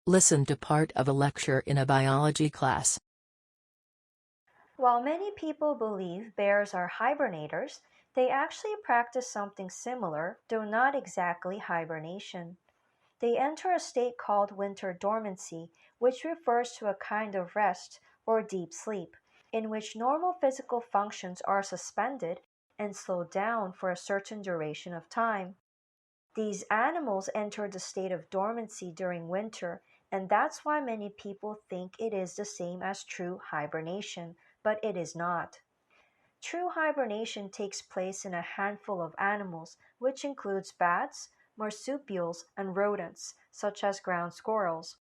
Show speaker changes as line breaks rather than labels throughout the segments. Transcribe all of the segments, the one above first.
Listen to part of a lecture in a biology class.
While many people believe bears are hibernators, they actually practice something similar, though not exactly hibernation. They enter a state called winter dormancy, which refers to a kind of rest or deep sleep, in which normal physical functions are suspended and slowed down for a certain duration of time. These animals enter the state of dormancy during winter, and that's why many people think it is the same as true hibernation, but it is not. True hibernation takes place in a handful of animals, which includes bats, marsupials, and rodents, such as ground squirrels.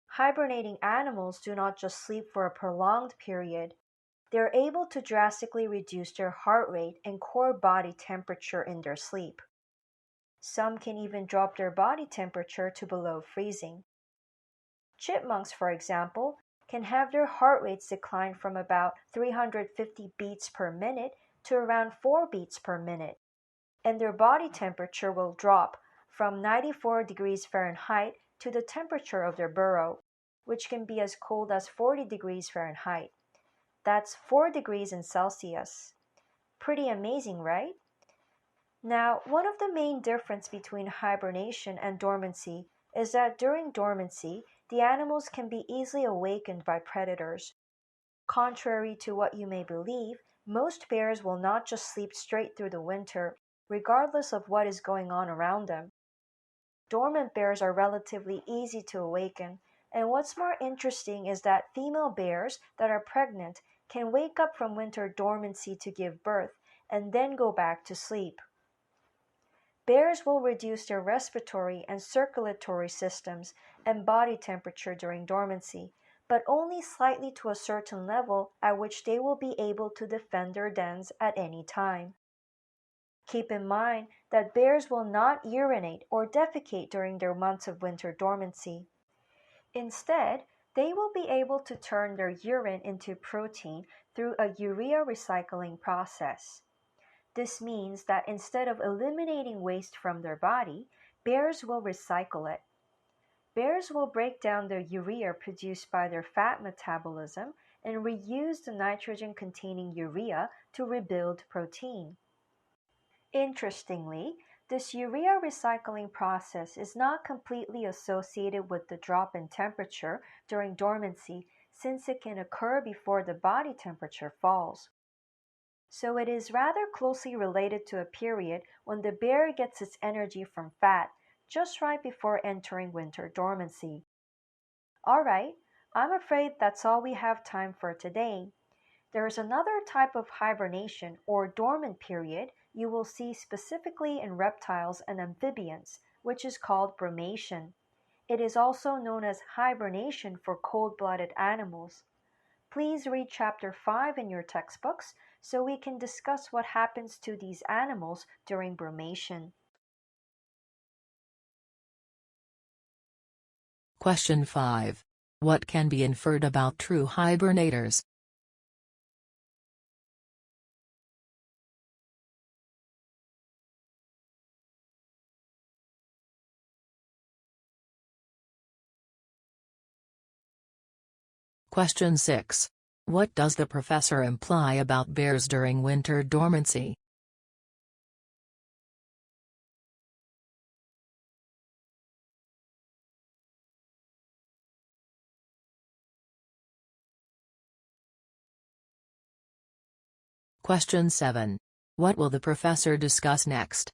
Hibernating animals do not just sleep for a prolonged period, they are able to drastically reduce their heart rate and core body temperature in their sleep. Some can even drop their body temperature to below freezing. Chipmunks, for example, can have their heart rates decline from about 350 beats per minute to around 4 beats per minute, and their body temperature will drop from 94 degrees Fahrenheit to the temperature of their burrow, which can be as cold as 40 degrees Fahrenheit. That's 4 degrees in Celsius. Pretty amazing, right? Now, one of the main differences between hibernation and dormancy is that during dormancy, the animals can be easily awakened by predators. Contrary to what you may believe, most bears will not just sleep straight through the winter, regardless of what is going on around them. Dormant bears are relatively easy to awaken, and what's more interesting is that female bears that are pregnant can wake up from winter dormancy to give birth and then go back to sleep. Bears will reduce their respiratory and circulatory systems and body temperature during dormancy, but only slightly to a certain level at which they will be able to defend their dens at any time. Keep in mind that bears will not urinate or defecate during their months of winter dormancy. Instead, they will be able to turn their urine into protein through a urea recycling process. This means that instead of eliminating waste from their body, bears will recycle it. Bears will break down the urea produced by their fat metabolism and reuse the nitrogen-containing urea to rebuild protein. Interestingly, this urea recycling process is not completely associated with the drop in temperature during dormancy since it can occur before the body temperature falls. So it is rather closely related to a period when the bear gets its energy from fat, just right before entering winter dormancy. Alright, I'm afraid that's all we have time for today. There is another type of hibernation or dormant period you will see specifically in reptiles and amphibians, which is called brumation. It is also known as hibernation for cold-blooded animals. Please read Chapter 5 in your textbooks so we can discuss what happens to these animals during brumation.
Question 5. What can be inferred about true hibernators? Question 6. What does the professor imply about bears during winter dormancy? Question 7. What will the professor discuss next?